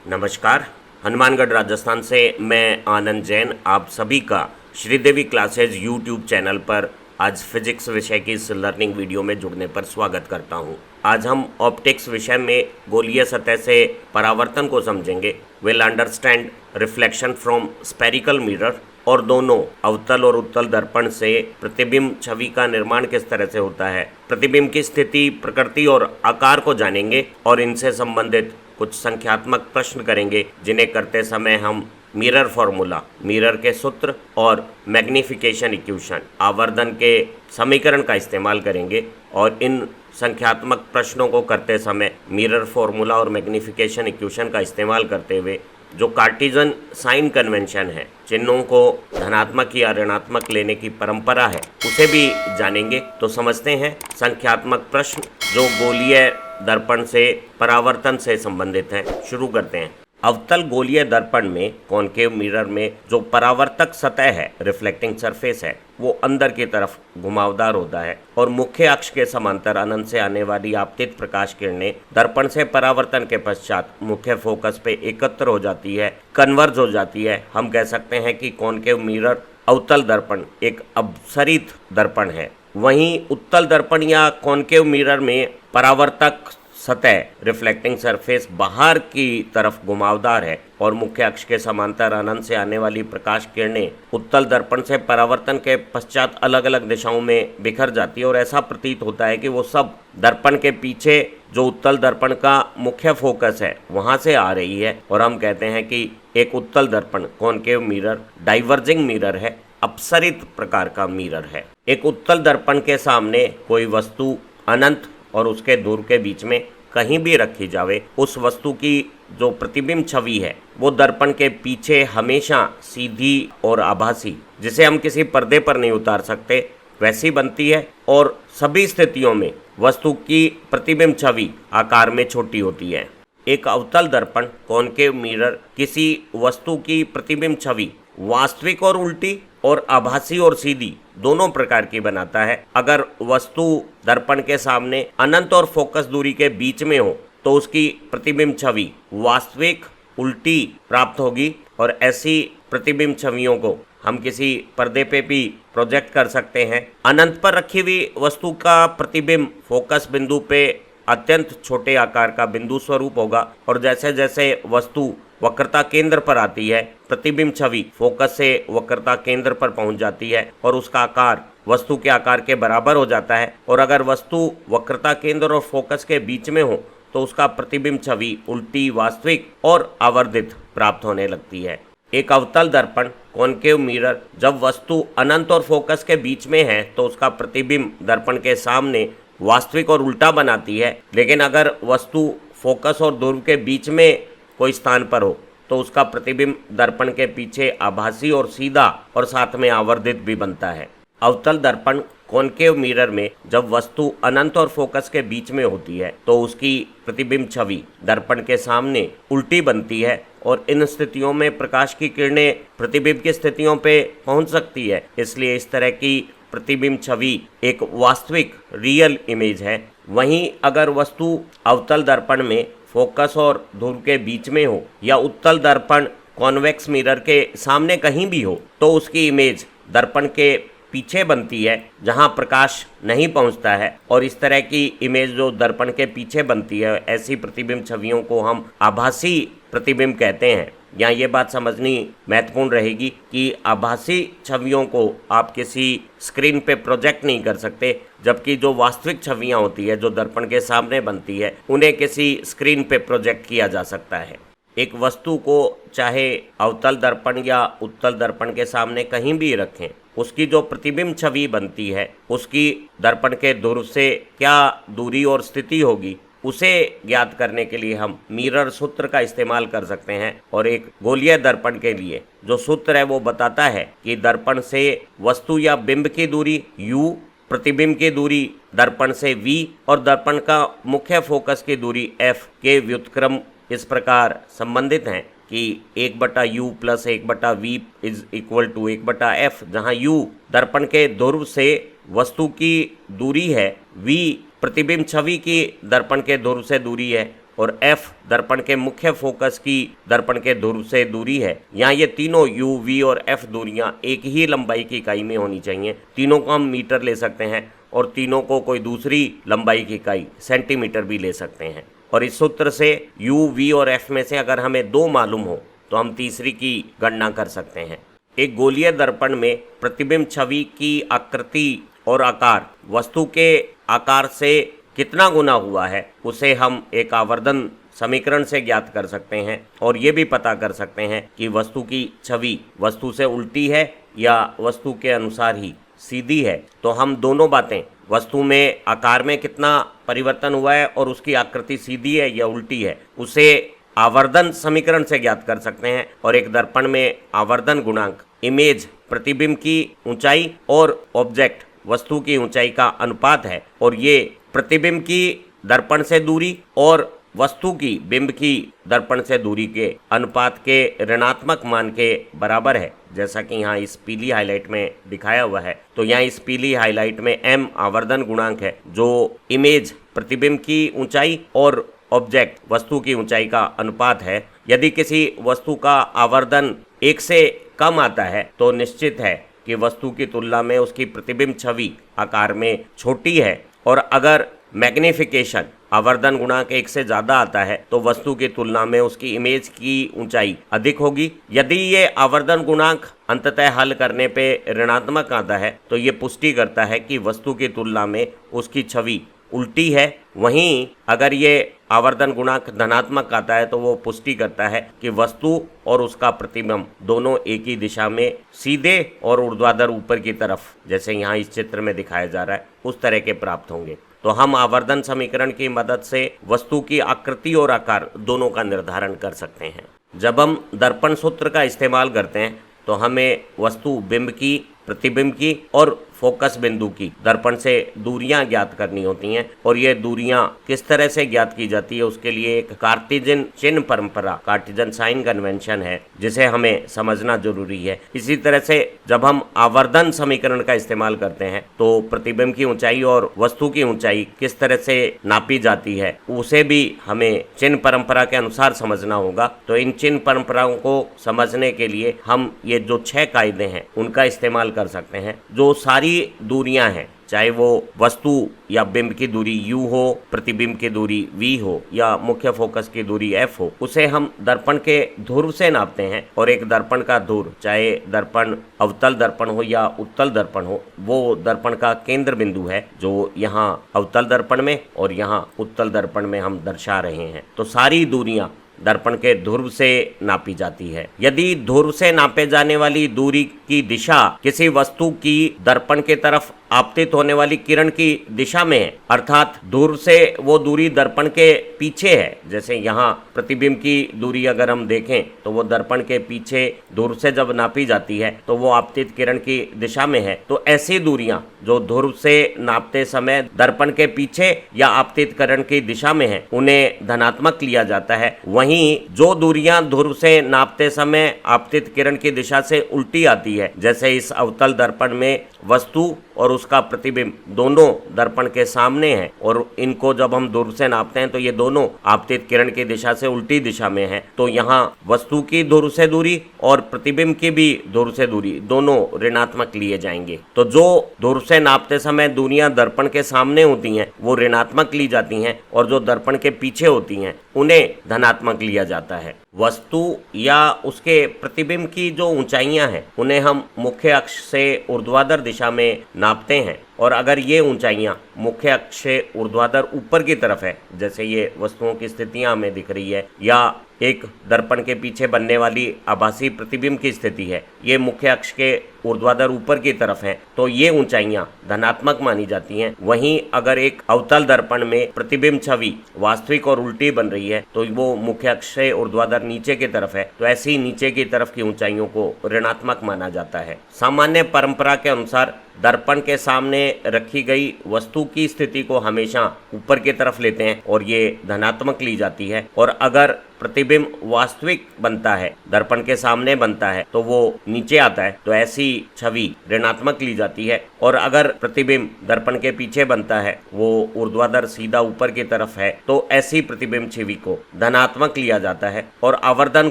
नमस्कार। हनुमानगढ़ राजस्थान से मैं आनंद जैन आप सभी का श्रीदेवी क्लासेज यूट्यूब चैनल पर आज फिजिक्स विषय की इस लर्निंग वीडियो में जुड़ने पर स्वागत करता हूं। आज हम ऑप्टिक्स विषय में गोलीय सतह से परावर्तन को समझेंगे। Will understand reflection from spherical mirror और दोनों अवतल और उत्तल दर्पण से प्रतिबिंब छवि का निर्माण किस तरह से होता है। प्रतिबिंब की स्थिति, प्रकृति और आकार को जानेंगे और इनसे संबंधित कुछ संख्यात्मक प्रश्न करेंगे, जिन्हें करते समय हम मिरर फॉर्मूला, मिरर के सूत्र और मैग्निफिकेशन इक्वेशन, आवर्धन के समीकरण का इस्तेमाल करेंगे। और इन संख्यात्मक प्रश्नों को करते समय मिरर फॉर्मूला और मैग्निफिकेशन इक्वेशन का इस्तेमाल करते हुए जो कार्टेशियन साइन कन्वेंशन है, चिन्हों को धनात्मक या ऋणात्मक लेने की परंपरा है, उसे भी जानेंगे। तो समझते हैं संख्यात्मक प्रश्न जो गोलीय दर्पण से परावर्तन से संबंधित हैं। शुरू करते हैं। अवतल गोलीय दर्पण में, कॉनकेव मिरर में जो परावर्तक सतह है, रिफ्लेक्टिंग सरफेस है, वो अंदर की तरफ घुमावदार होता है और मुख्य अक्ष के समांतर अनंत से आने वाली आपतित प्रकाश किरणें दर्पण से परावर्तन के पश्चात मुख्य फोकस पे एकत्र हो जाती है, कन्वर्ज हो जाती है। हम कह सकते हैं कि कॉनकेव मिरर अवतल दर्पण एक अपसरित दर्पण है। वहीं उत्तल दर्पण या कॉनकेव मिरर में परावर्तक सतह, रिफ्लेक्टिंग सरफेस बाहर की तरफ घुमावदार है और मुख्य अक्ष के समांतर अनंत से आने वाली प्रकाश किरणें उत्तल दर्पण से परावर्तन के पश्चात अलग अलग दिशाओं में बिखर जाती है और ऐसा प्रतीत होता है कि वो सब दर्पण के पीछे जो उत्तल दर्पण का मुख्य फोकस है वहां से आ रही है। और हम कहते हैं कि एक उत्तल दर्पण कॉनकेव मिरर डाइवर्जिंग मिरर है, अपसरित प्रकार का मिरर है। एक उत्तल दर्पण के सामने कोई वस्तु अनंत और उसके दूर के बीच में कहीं भी रखी जावे, उस वस्तु की जो प्रतिबिंब छवि है वो दर्पण के पीछे हमेशा सीधी और आभासी, जिसे हम किसी पर्दे पर नहीं उतार सकते, वैसी बनती है। और सभी स्थितियों में वस्तु की प्रतिबिंब छवि आकार में छोटी होती है। एक अवतल दर्पण कॉनकेव मिरर किसी वस्तु की प्रतिबिंब छवि वास्तविक और उल्टी और आभासी और सीधी दोनों प्रकार की बनाता है। अगर वस्तु दर्पण के सामने अनंत और फोकस दूरी के बीच में हो तो उसकी प्रतिबिंब छवि वास्तविक, उल्टी प्राप्त होगी और ऐसी प्रतिबिंब छवियों को हम किसी पर्दे पे भी प्रोजेक्ट कर सकते हैं। अनंत पर रखी हुई वस्तु का प्रतिबिंब फोकस बिंदु पे अत्यंत छोटे आकार का बिंदु स्वरूप होगा और जैसे जैसे वस्तु वक्रता केंद्र पर आती है, प्रतिबिंब छवि फोकस से वक्रता केंद्र पर पहुंच जाती है और उसका आकार वस्तु के आकार के बराबर हो जाता है। और अगर वस्तु वक्रता केंद्र और फोकस के बीच में हो तो उसका प्रतिबिंब छवि उल्टी, वास्तविक और आवर्धित प्राप्त होने लगती है। एक अवतल दर्पण कॉनकेव मिरर जब वस्तु अनंत और फोकस के बीच में है तो उसका प्रतिबिंब दर्पण के सामने वास्तविक और उल्टा बनाती है। लेकिन अगर वस्तु फोकस और ध्रुव के बीच में कोई स्थान पर हो तो उसका प्रतिबिंब दर्पण के पीछे आभासी और सीधा और साथ में आवर्धित भी बनता है। अवतल दर्पण कॉनकेव मिरर में जब वस्तु अनंत और फोकस के बीच में होती है तो उसकी प्रतिबिंब छवि दर्पण के सामने उल्टी बनती है और इन स्थितियों में प्रकाश की किरणें प्रतिबिंब की स्थितियों पे पहुंच सकती है। इसलिए इस तरह की प्रतिबिंब छवि एक वास्तविक रियल इमेज है। वहीं अगर वस्तु अवतल दर्पण में फोकस और ध्रुव के बीच में हो या उत्तल दर्पण कॉन्वेक्स मिरर के सामने कहीं भी हो तो उसकी इमेज दर्पण के पीछे बनती है जहां प्रकाश नहीं पहुंचता है। और इस तरह की इमेज जो दर्पण के पीछे बनती है, ऐसी प्रतिबिंब छवियों को हम आभासी प्रतिबिंब कहते हैं। यहाँ ये बात समझनी महत्वपूर्ण रहेगी कि आभासी छवियों को आप किसी स्क्रीन पे प्रोजेक्ट नहीं कर सकते, जबकि जो वास्तविक छवियाँ होती है जो दर्पण के सामने बनती है उन्हें किसी स्क्रीन पे प्रोजेक्ट किया जा सकता है। एक वस्तु को चाहे अवतल दर्पण या उत्तल दर्पण के सामने कहीं भी रखें, उसकी जो प्रतिबिंब छवि बनती है उसकी दर्पण के ध्रुव से क्या दूरी और स्थिति होगी, उसे ज्ञात करने के लिए हम मिरर सूत्र का इस्तेमाल कर सकते हैं। और एक गोलीय दर्पण के लिए जो सूत्र है वो बताता है कि दर्पण से वस्तु या बिंब की दूरी u, प्रतिबिंब की दूरी दर्पण से v और दर्पण का मुख्य फोकस की दूरी f के व्युत्क्रम इस प्रकार संबंधित हैं कि 1/u + 1/v is equal to 1/f, जहाँ u दर्पण के ध्रुव से वस्तु की दूरी है, v प्रतिबिंब छवि की दर्पण के ध्रुव से दूरी है और F दर्पण के मुख्य फोकस की दर्पण के ध्रुव से दूरी है। यहाँ ये तीनों U, V और F दूरियां एक ही लंबाई की इकाई में होनी चाहिए। तीनों को हम मीटर ले सकते हैं और तीनों को कोई दूसरी लंबाई की इकाई सेंटीमीटर भी ले सकते हैं। और इस सूत्र से U, V और F में से अगर हमें 2 मालूम हो तो हम तीसरी की गणना कर सकते हैं। एक गोलीय दर्पण में प्रतिबिंब छवि की आकृति और आकार वस्तु के आकार से कितना गुना हुआ है उसे हम एक आवर्धन समीकरण से ज्ञात कर सकते हैं और ये भी पता कर सकते हैं कि वस्तु की छवि वस्तु से उल्टी है या वस्तु के अनुसार ही सीधी है। तो हम दोनों बातें, वस्तु में आकार में कितना परिवर्तन हुआ है और उसकी आकृति सीधी है या उल्टी है, उसे आवर्धन समीकरण से ज्ञात कर सकते हैं। और एक दर्पण में आवर्धन गुणांक इमेज प्रतिबिंब की ऊंचाई और ऑब्जेक्ट वस्तु की ऊंचाई का अनुपात है और ये प्रतिबिंब की दर्पण से दूरी और वस्तु की बिंब की दर्पण से दूरी के अनुपात के ऋणात्मक मान के बराबर है, जैसा कि यहाँ इस पीली हाईलाइट में दिखाया हुआ है। तो यहाँ इस पीली हाईलाइट में m आवर्धन गुणांक है जो इमेज प्रतिबिंब की ऊंचाई और ऑब्जेक्ट वस्तु की ऊंचाई का अनुपात है। यदि किसी वस्तु का आवर्धन 1 से कम आता है तो निश्चित है कि वस्तु की तुलना में उसकी प्रतिबिंब छवि आकार में छोटी है, और अगर मैग्निफिकेशन आवर्धन गुणांक 1 से ज़्यादा आता है तो वस्तु की तुलना में उसकी इमेज की ऊंचाई अधिक होगी। यदि ये आवर्धन गुणांक अंततः हल करने पे ऋणात्मक आता है तो ये पुष्टि करता है कि वस्तु की तुलना में उसकी छवि उल्टी है। वहीं अगर ये आवर्धन गुणांक धनात्मक आता है तो वो पुष्टि करता है कि वस्तु और उसका प्रतिबिंब दोनों एक ही दिशा में सीधे और ऊर्ध्वाधर ऊपर की तरफ, जैसे यहाँ इस चित्र में दिखाया जा रहा है, उस तरह के प्राप्त होंगे। तो हम आवर्धन समीकरण की मदद से वस्तु की आकृति और आकार दोनों का निर्धारण कर सकते हैं। जब हम दर्पण सूत्र का इस्तेमाल करते हैं तो हमें वस्तु बिंब की, प्रतिबिंब की और फोकस बिंदु की दर्पण से दूरियां ज्ञात करनी होती हैं। और ये दूरियां किस तरह से ज्ञात की जाती है उसके लिए एक कार्टेशियन चिन्ह परंपरा, कार्टेशियन साइन कन्वेंशन है, जिसे हमें समझना जरूरी है। इसी तरह से जब हम आवर्धन समीकरण का इस्तेमाल करते हैं तो प्रतिबिंब की ऊंचाई और वस्तु की ऊंचाई किस तरह से नापी जाती है उसे भी हमें चिन्ह परंपरा के अनुसार समझना होगा। तो इन चिन्ह परंपराओं को समझने के लिए हम ये जो 6 कायदे हैं उनका इस्तेमाल कर सकते हैं। जो सारी दूरियां हैं, चाहे वो वस्तु या बिंब की दूरी u हो, प्रतिबिंब की दूरी v हो या मुख्य फोकस की दूरी f हो, उसे हम दर्पण के ध्रुव से नापते हैं। और एक दर्पण का ध्रुव, चाहे दर्पण अवतल दर्पण हो या उत्तल दर्पण हो, वो दर्पण का केंद्र बिंदु है जो यहाँ अवतल दर्पण में और यहाँ उत्तल दर्पण में हम दर्शा रहे हैं। तो सारी दूरियां दर्पण के ध्रुव से नापी जाती है। यदि ध्रुव से नापे जाने वाली दूरी की दिशा किसी वस्तु की दर्पण के तरफ आपतित होने वाली किरण की दिशा में है, अर्थात ध्रुव से वो दूरी दर्पण के पीछे है, जैसे यहाँ प्रतिबिंब की दूरी अगर हम देखें तो वो दर्पण के पीछे ध्रुव से जब नापी जाती है तो वो आपतित किरण की दिशा में है, तो ऐसी दूरियां जो ध्रुव से नापते समय दर्पण के पीछे या आपतित किरण की दिशा में है उन्हें धनात्मक लिया जाता है। वहीं जो दूरियां ध्रुव से नापते समय आपतित किरण की दिशा से उल्टी आती है, जैसे इस अवतल दर्पण में वस्तु और उसका प्रतिबिंब दोनों दर्पण के सामने हैं और इनको जब हम ध्रुव से नापते हैं तो ये दोनों आपतित किरण की दिशा से उल्टी दिशा में हैं, तो यहाँ वस्तु की ध्रुव से दूरी और प्रतिबिंब की भी ध्रुव से दूरी दोनों ऋणात्मक लिए जाएंगे। तो जो ध्रुव से नापते समय दूरियां दर्पण के सामने होती हैं वो ऋणात्मक ली जाती हैं और जो दर्पण के पीछे होती हैं उन्हें धनात्मक लिया जाता है। वस्तु या उसके प्रतिबिंब की जो ऊंचाइयां हैं उन्हें हम मुख्य अक्ष से ऊर्ध्वाधर दिशा में नापते हैं, और अगर ये ऊंचाइयां मुख्य अक्ष से ऊर्ध्वाधर ऊपर की तरफ है, जैसे ये वस्तुओं की स्थितियां हमें दिख रही है, या एक दर्पण के पीछे बनने वाली आभासी प्रतिबिंब की स्थिति है, ये मुख्य अक्ष के ऊर्ध्वाधर ऊपर की तरफ है, तो ये ऊंचाइयां धनात्मक मानी जाती हैं। वहीं अगर एक अवतल दर्पण में प्रतिबिंब छवि वास्तविक और उल्टी बन रही है तो वो मुख्य अक्ष से ऊर्ध्वाधर नीचे की तरफ है, तो ऐसी नीचे की तरफ की ऊंचाइयों को ऋणात्मक माना जाता है। सामान्य परंपरा के अनुसार दर्पण के सामने रखी गई वस्तु की स्थिति को हमेशा ऊपर की तरफ लेते हैं और ये धनात्मक ली जाती है, और अगर प्रतिबिंब वास्तविक बनता है, दर्पण के सामने बनता है, तो वो नीचे आता है, तो ऐसी छवि ऋणात्मक ली जाती है। और अगर प्रतिबिंब दर्पण के पीछे बनता है, वो ऊर्ध्वाधर सीधा ऊपर की तरफ है, तो ऐसी प्रतिबिंब छवि को धनात्मक लिया जाता है। और आवर्धन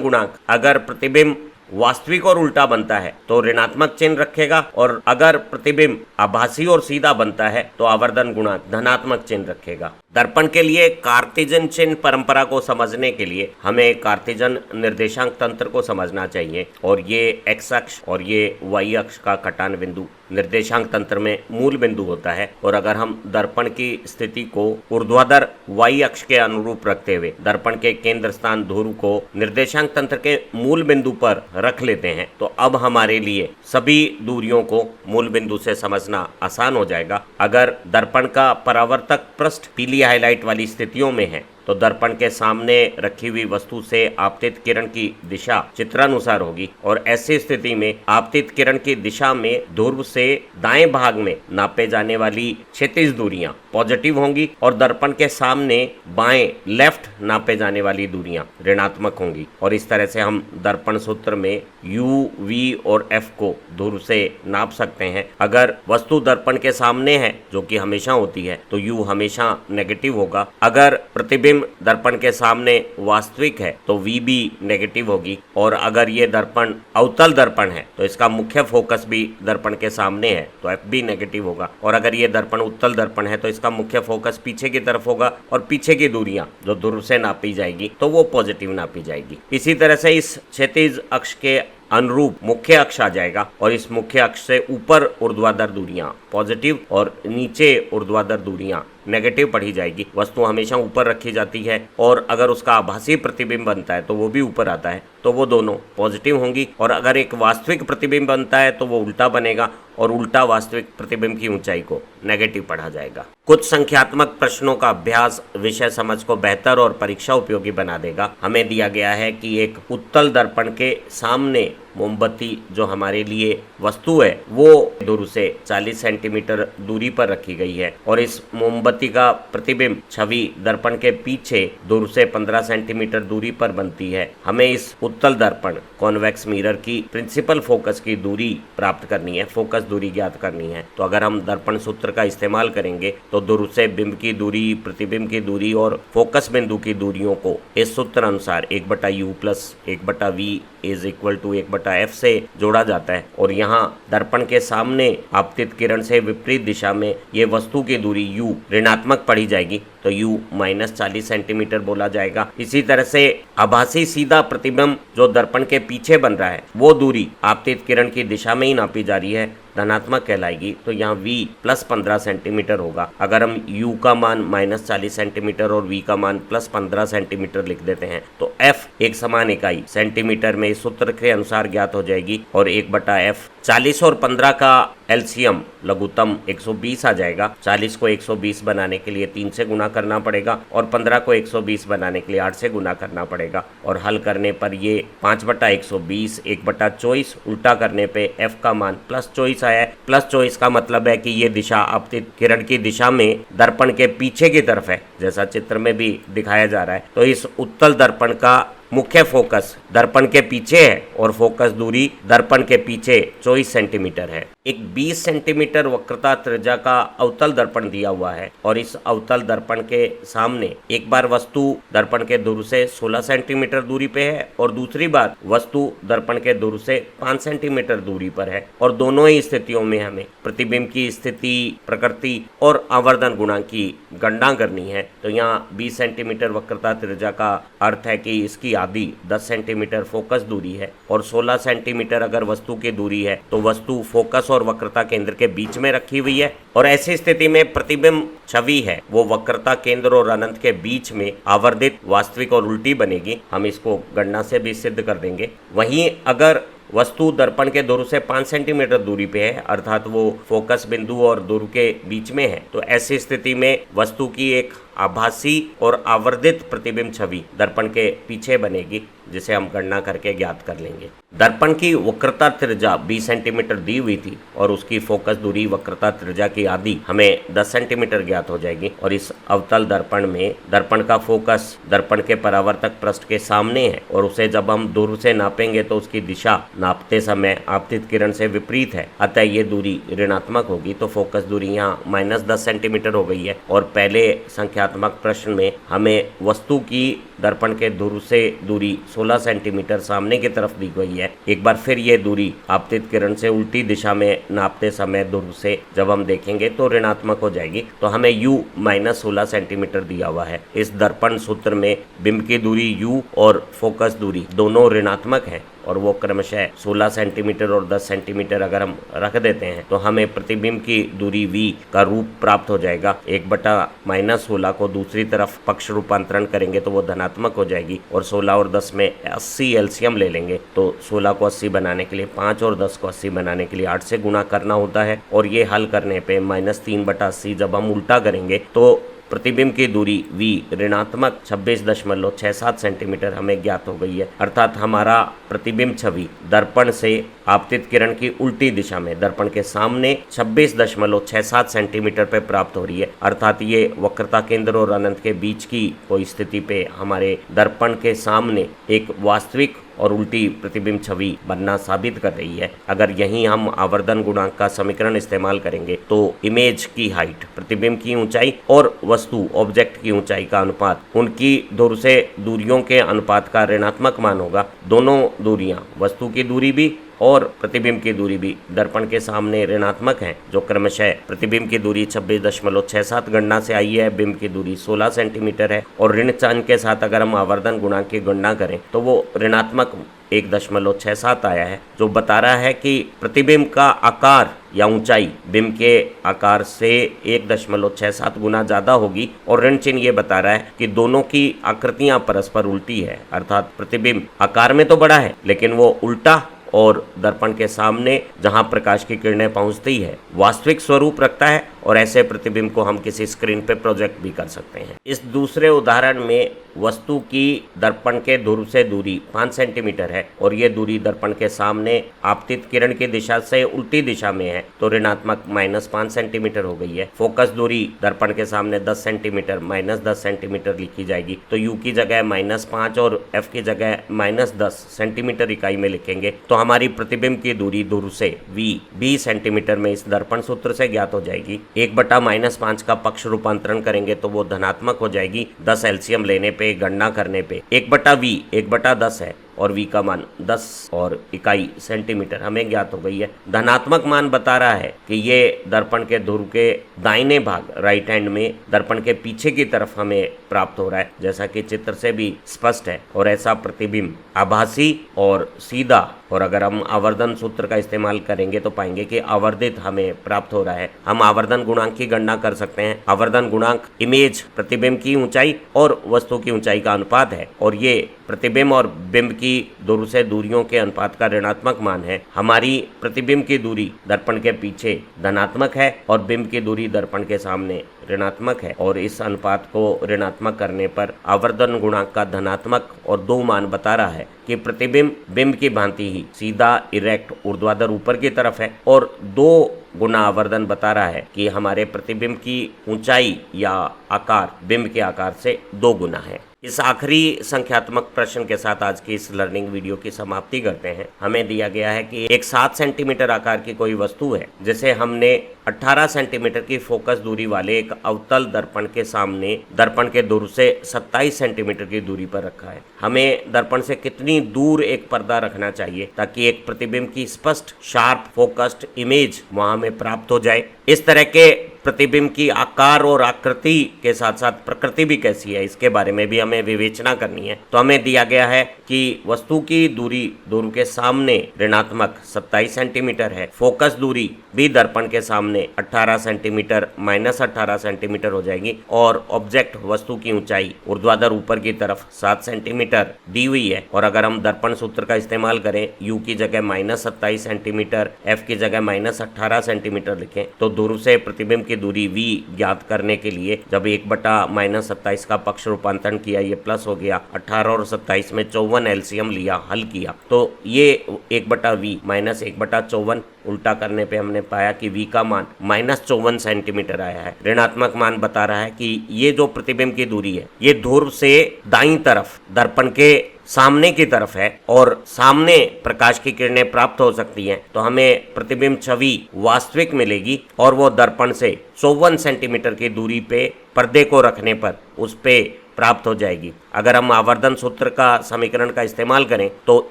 गुणांक अगर प्रतिबिंब वास्तविक और उल्टा बनता है तो ऋणात्मक चिन्ह रखेगा, और अगर प्रतिबिंब आभासी और सीधा बनता है तो आवर्धन गुणांक धनात्मक चिन्ह रखेगा। दर्पण के लिए कार्टेशियन चिन्ह परंपरा को समझने के लिए हमें कार्टेशियन निर्देशांक तंत्र को समझना चाहिए, और ये एक्स अक्ष और ये वाई अक्ष का कटान बिंदु निर्देशांक तंत्र में मूल बिंदु होता है। और अगर हम दर्पण की स्थिति को ऊर्ध्वाधर वाई अक्ष के अनुरूप रखते हुए दर्पण के केंद्र स्थान ध्रुव को निर्देशांक तंत्र के मूल बिंदु पर रख लेते हैं, तो अब हमारे लिए सभी दूरियों को मूल बिंदु से समझना आसान हो जाएगा। अगर दर्पण का परावर्तक पृष्ठ पीली हाईलाइट वाली स्थितियों में है, तो दर्पण के सामने रखी हुई वस्तु से आपतित किरण की दिशा चित्रानुसार होगी, और ऐसी स्थिति में आपतित किरण की दिशा में ध्रुव से दाएं भाग में नापे जाने वाली क्षैतिज दूरियां पॉजिटिव होंगी, और दर्पण के सामने बाएं लेफ्ट नापे जाने वाली दूरियां ऋणात्मक होंगी। और इस तरह से हम दर्पण सूत्र में u, v और f को ध्रुव से नाप सकते हैं। अगर वस्तु दर्पण के सामने है, जो कि हमेशा होती है, तो u हमेशा नेगेटिव होगा। अगर प्रतिबिंब दर्पण के सामने वास्तविक है तो v भी नेगेटिव होगी, और अगर ये दर्पण अवतल दर्पण है तो इसका मुख्य फोकस भी दर्पण के सामने है, तो f भी नेगेटिव होगा। और अगर ये दर्पण उत्तल दर्पण है तो इसका मुख्य फोकस पीछे की तरफ होगा, और पीछे की दूरियां जो ध्रुव से नापी जाएगी तो वो पॉजिटिव नापी जाएगी। इसी तरह से इस क्षैतिज अक्ष के अनुरूप मुख्य अक्ष आ जाएगा, और इस मुख्य अक्ष से ऊपर ऊर्ध्वाधर दूरियां पॉजिटिव और नीचे ऊर्ध्वाधर दूरियां नेगेटिव पढ़ी जाएगी। वस्तु हमेशा ऊपर रखी जाती है, और अगर उसका आभासी प्रतिबिंब बनता है तो वो भी ऊपर आता है, तो वो दोनों पॉजिटिव होंगी। और अगर एक वास्तविक प्रतिबिंब बनता है तो वो उल्टा बनेगा, और उल्टा वास्तविक प्रतिबिंब की ऊंचाई को नेगेटिव पढ़ा जाएगा। कुछ संख्यात्मक प्रश्नों का अभ्यास विषय समझ को बेहतर और परीक्षा उपयोगी बना देगा। हमें दिया गया है कि एक उत्तल दर्पण के सामने मोमबत्ती जो हमारे लिए वस्तु है वो ध्रुव से 40 सेंटीमीटर दूरी पर रखी गई है, और इस मोमबत्ती का प्रतिबिंब छवि दर्पण के पीछे ध्रुव से 15 सेंटीमीटर दूरी पर बनती है। हमें इस उत्तल दर्पण कॉन्वेक्स मिरर की प्रिंसिपल फोकस की दूरी प्राप्त करनी है, फोकस दूरी ज्ञात करनी है। तो अगर हम दर्पण सूत्र का इस्तेमाल करेंगे तो ध्रुव से बिंब की दूरी, प्रतिबिंब की दूरी और फोकस बिंदु की दूरियों को इस सूत्र अनुसार 1/u plus 1/v is equal to 1/f से जोड़ा जाता है। और यहाँ दर्पण के सामने आपतित किरण से विपरीत दिशा में ये वस्तु की दूरी u ऋणात्मक पढ़ी जाएगी, तो u -40 सेंटीमीटर बोला जाएगा। इसी तरह से आभासी सीधा प्रतिबिंब जो दर्पण के पीछे बन रहा है वो दूरी आपतित किरण की दिशा में ही नापी जा रही है, धनात्मक कहलाएगी, तो यहाँ v +15 सेंटीमीटर होगा। अगर हम u का मान -40 सेंटीमीटर और v का मान +15 सेंटीमीटर लिख देते हैं तो f एक समान इकाई सेंटीमीटर में इस सूत्र के अनुसार ज्ञात हो जाएगी, और 1/f 40 और 15 का एलसीएम लघुत्तम 120 आ जाएगा। 40 को 120 बनाने के लिए 3 से गुना करना पड़ेगा, और 15 को 120 बनाने के लिए 8 से गुना करना पड़ेगा, और हल करने पर ये 5/120 1/24 उल्टा करने पे f का मान +24 आया है। +24 का मतलब है कि ये दिशा आपतित किरण की दिशा में दर्पण के पीछे की तरफ है, जैसा चित्र में भी दिखाया जा रहा है। तो इस उत्तल दर्पण का मुख्य फोकस दर्पण के पीछे है, और फोकस दूरी दर्पण के पीछे 24 सेंटीमीटर है। एक 20 सेंटीमीटर वक्रता त्रिज्या का अवतल दर्पण दिया हुआ है, और इस अवतल दर्पण के सामने एक बार वस्तु दर्पण के ध्रुव से 16 सेंटीमीटर दूरी पे है, और दूसरी बार वस्तु दर्पण के ध्रुव से 5 सेंटीमीटर दूरी पर है। और दोनों ही स्थितियों में हमें प्रतिबिंब की स्थिति, प्रकृति और आवर्धन गुणांक की गणना करनी है। तो यहाँ 20 सेंटीमीटर वक्रता त्रिज्या का अर्थ है कि इसकी आदि 10 सेंटीमीटर फोकस दूरी है, और 16 सेंटीमीटर अगर वस्तु की दूरी है तो वस्तु फोकस और वक्रता केंद्र के बीच में रखी हुई है। और ऐसी स्थिति में प्रतिबिंब छवि है वो वक्रता केंद्र और अनंत के बीच में आवर्धित, वास्तविक और उल्टी बनेगी। हम इसको गणना से भी सिद्ध कर देंगे। वहीं अगर वस्तु दर्पण के ध्रुव से 5 सेंटीमीटर दूरी पे है, अर्थात वो फोकस बिंदु और ध्रुव के बीच में है, तो ऐसी स्थिति में वस्तु की एक आभासी और आवर्धित प्रतिबिंब छवि दर्पण के पीछे बनेगी, जिसे हम गणना करके ज्ञात कर लेंगे। दर्पण की वक्रता त्रिज्या 20 सेंटीमीटर दी हुई थी और उसकी फोकस दूरी वक्रता त्रिज्या की आधी हमें 10 सेंटीमीटर ज्ञात हो जाएगी। और इस अवतल दर्पण में दर्पण का फोकस दर्पण के परावर्तक पृष्ठ के सामने है और उसे जब हम दूर से नापेंगे तो उसकी दिशा नापते समय आपतित किरण से विपरीत है, अतः ये दूरी ऋणात्मक होगी। तो फोकस दूरी यहाँ -10 सेंटीमीटर हो गई है। और पहले संख्यात्मक प्रश्न में हमें वस्तु की दर्पण के ध्रुव से दूरी 16 सेंटीमीटर सामने की तरफ दी गई है। एक बार फिर ये दूरी आपतित किरण से उल्टी दिशा में नापते समय ध्रुव से जब हम देखेंगे तो ऋणात्मक हो जाएगी। तो हमें u -16 सेंटीमीटर दिया हुआ है। इस दर्पण सूत्र में बिंब की दूरी u और फोकस दूरी दोनों ऋणात्मक है और वो क्रमशः 16 सेंटीमीटर और 10 सेंटीमीटर अगर हम रख देते हैं तो हमें प्रतिबिंब की दूरी v का रूप प्राप्त हो जाएगा। 1/-16 को दूसरी तरफ पक्ष रूपांतरण करेंगे तो वो धनात्मक हो जाएगी। और 16 और 10 में 80 एलसीएम ले लेंगे तो 16 को 80 बनाने के लिए 5 और 10 को 80 बनाने के लिए 8 से गुणा करना होता है। और ये हल करने पे -3/80 जब हम उल्टा करेंगे तो प्रतिबिंब की दूरी v ऋणात्मक 26.67 सेंटीमीटर हमें ज्ञात हो गई है। अर्थात हमारा प्रतिबिंब छवि दर्पण से आपतित किरण की उल्टी दिशा में दर्पण के सामने 26.67 सेंटीमीटर पे प्राप्त हो रही है। अर्थात ये वक्रता केंद्र और अनंत के बीच की कोई स्थिति पे हमारे दर्पण के सामने एक वास्तविक और उल्टी प्रतिबिंब छवि बनना साबित कर रही है। अगर यहीं हम आवर्धन गुणांक का समीकरण इस्तेमाल करेंगे तो इमेज की हाइट, प्रतिबिंब की ऊंचाई और वस्तु ऑब्जेक्ट की ऊंचाई का अनुपात उनकी ध्रुव से दूरियों के अनुपात का ऋणात्मक मान होगा। दोनों दूरियां, वस्तु की दूरी भी और प्रतिबिंब की दूरी भी दर्पण के सामने ऋणात्मक है, जो क्रमशः प्रतिबिंब की दूरी 26.67 गणना से आई है, बिंब की दूरी 16 सेंटीमीटर है। और ऋण चिह्न के साथ अगर हम आवर्धन गुणांक की गणना करें तो वो ऋणात्मक 1.67 आया है, जो बता रहा है कि प्रतिबिंब का आकार या ऊंचाई बिंब के आकार से 1.67 गुना ज्यादा होगी। और ऋण चिन्ह ये बता रहा है कि दोनों की आकृतियां परस्पर उल्टी है, अर्थात प्रतिबिंब आकार में तो बड़ा है लेकिन वो उल्टा और दर्पण के सामने जहां प्रकाश की किरणें पहुंचती है वास्तविक स्वरूप रखता है। और ऐसे प्रतिबिंब को हम किसी स्क्रीन पे प्रोजेक्ट भी कर सकते हैं। इस दूसरे उदाहरण में वस्तु की दर्पण के ध्रुव से दूरी 5 सेंटीमीटर है और ये दूरी दर्पण के सामने आपतित किरण की दिशा से उल्टी दिशा में है, तो ऋणात्मक -5 सेंटीमीटर हो गई है। फोकस दूरी दर्पण के सामने 10 सेंटीमीटर -10 सेंटीमीटर लिखी जाएगी। तो u की जगह -5 और f की जगह -10 सेंटीमीटर इकाई में लिखेंगे तो हमारी प्रतिबिंब की दूरी ध्रुव से v 20 सेंटीमीटर में इस दर्पण सूत्र से ज्ञात हो जाएगी। 1/-5 का पक्ष रूपांतरण करेंगे तो वो धनात्मक हो जाएगी। 10 एलसीएम लेने पे, गणना करने पे 1/v 1/10 है और v का मान 10 और इकाई सेंटीमीटर हमें ज्ञात हो गई है। धनात्मक मान बता रहा है कि ये दर्पण के ध्रुव के दाहिने भाग राइट हैंड में दर्पण के पीछे की तरफ हमें प्राप्त हो रहा है, जैसा कि चित्र से भी स्पष्ट है। और ऐसा प्रतिबिंब आभासी और सीधा, और अगर हम आवर्धन सूत्र का इस्तेमाल करेंगे तो पाएंगे कि आवर्धित हमें प्राप्त हो रहा है। हम आवर्धन गुणांक की गणना कर सकते हैं। आवर्धन गुणांक इमेज प्रतिबिंब की ऊंचाई और वस्तु की ऊंचाई का अनुपात है और ये प्रतिबिंब और बिंब की ध्रुव से दूरियों के अनुपात का ऋणात्मक मान है। हमारी प्रतिबिंब की दूरी दर्पण के पीछे धनात्मक है और बिंब की दूरी दर्पण के सामने ऋणात्मक है, और इस अनुपात को ऋणात्मक करने पर आवर्धन गुणांक का धनात्मक और 2 मान बता रहा है कि प्रतिबिंब बिंब की भांति ही सीधा इरेक्ट ऊर्ध्वाधर ऊपर की तरफ है, और 2 गुना आवर्धन बता रहा है कि हमारे प्रतिबिंब की ऊंचाई या आकार बिंब के आकार से 2 गुना है। इस आखिरी संख्यात्मक प्रश्न के साथ आज की इस लर्निंग वीडियो की समाप्ति करते हैं। हमें दिया गया है कि एक 7 सेंटीमीटर आकार की कोई वस्तु है जिसे हमने 18 सेंटीमीटर की फोकस दूरी वाले एक अवतल दर्पण के सामने दर्पण के ध्रुव से 27 सेंटीमीटर की दूरी पर रखा है। हमें दर्पण से कितनी दूर एक पर्दा रखना चाहिए ताकि एक प्रतिबिंब की स्पष्ट शार्प फोकस्ड इमेज वहां हमें प्राप्त हो जाए। इस तरह के प्रतिबिंब की आकार और आकृति के साथ साथ प्रकृति भी कैसी है, इसके बारे में भी हमें विवेचना करनी है। तो हमें दिया गया है कि वस्तु की दूरी ध्रुव के सामने ऋणात्मक 27 सेंटीमीटर है, फोकस दूरी भी दर्पण के सामने 18 सेंटीमीटर -18 सेंटीमीटर हो जाएगी, और ऑब्जेक्ट वस्तु की ऊंचाई ऊर्ध्वाधर ऊपर की तरफ 7 सेंटीमीटर दी हुई है। और अगर हम दर्पण सूत्र का इस्तेमाल करें, u की जगह -27 सेंटीमीटर, f की जगह -18 सेंटीमीटर लिखें तो ध्रुव से प्रतिबिंब की की दूरी v ज्ञात करने के लिए जब 1/-27 का पक्ष रूपांतरण किया, ये प्लस हो गया, 18 और 27 में 54 एलसीएम लिया, हल किया, तो ये 1/v -1/54 उल्टा करने पे हमने पाया कि v का मान -54 सेंटीमीटर आया है। ऋणात्मक मान बता रहा है कि ये जो प्रतिबिंब की दूरी है ये ध्रुव से दाईं तरफ दर्पण के सामने की तरफ है और सामने प्रकाश की किरणें प्राप्त हो सकती हैं, तो हमें प्रतिबिंब छवि वास्तविक मिलेगी और वो दर्पण से 54 सेंटीमीटर की दूरी पे पर्दे को रखने पर उस पे प्राप्त हो जाएगी। अगर हम आवर्धन सूत्र का समीकरण का इस्तेमाल करें तो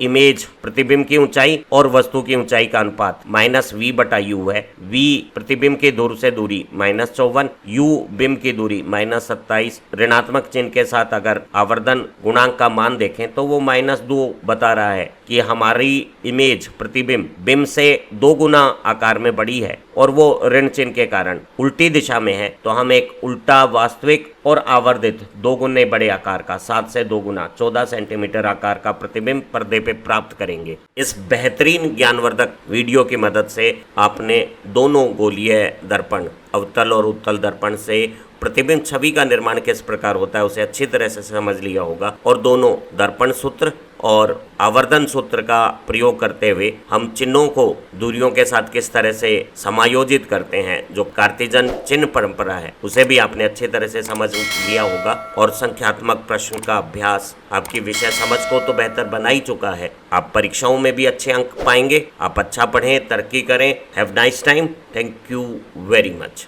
इमेज प्रतिबिंब की ऊंचाई और वस्तु की ऊंचाई का अनुपात -v/u है। v प्रतिबिंब की दूर से दूरी -54, u बिंब की दूरी -27। ऋणात्मक चिन्ह के साथ अगर आवर्धन गुणांक का मान देखें तो वो -2 बता रहा है कि हमारी इमेज प्रतिबिंब बिंब से 2 गुना आकार में बड़ी है और वो ऋण चिन्ह के कारण उल्टी दिशा में है, तो हम एक उल्टा वास्तविक और आवर्धित 2 गुने बड़े आकार का 7 से 2 गुना 14 सेंटीमीटर आकार का प्रतिबिंब पर्दे पे प्राप्त करेंगे। इस बेहतरीन ज्ञानवर्धक वीडियो की मदद से आपने दोनों गोलीय दर्पण अवतल और उत्तल दर्पण से प्रतिबिंब छवि का निर्माण किस प्रकार होता है उसे अच्छी तरह से समझ लिया होगा और दोनों दर्पण सूत्र और आवर्धन सूत्र का प्रयोग करते हुए हम चिन्हों को दूरियों के साथ किस तरह से समायोजित करते हैं, जो कार्टेशियन चिन्ह परंपरा है, उसे भी आपने अच्छी तरह से समझ लिया होगा और संख्यात्मक प्रश्न का अभ्यास आपकी विषय समझ को तो बेहतर बना ही चुका है। आप परीक्षाओं में भी अच्छे अंक पाएंगे। आप अच्छा पढ़ें, तरक्की करें। Have nice time. Thank you very much.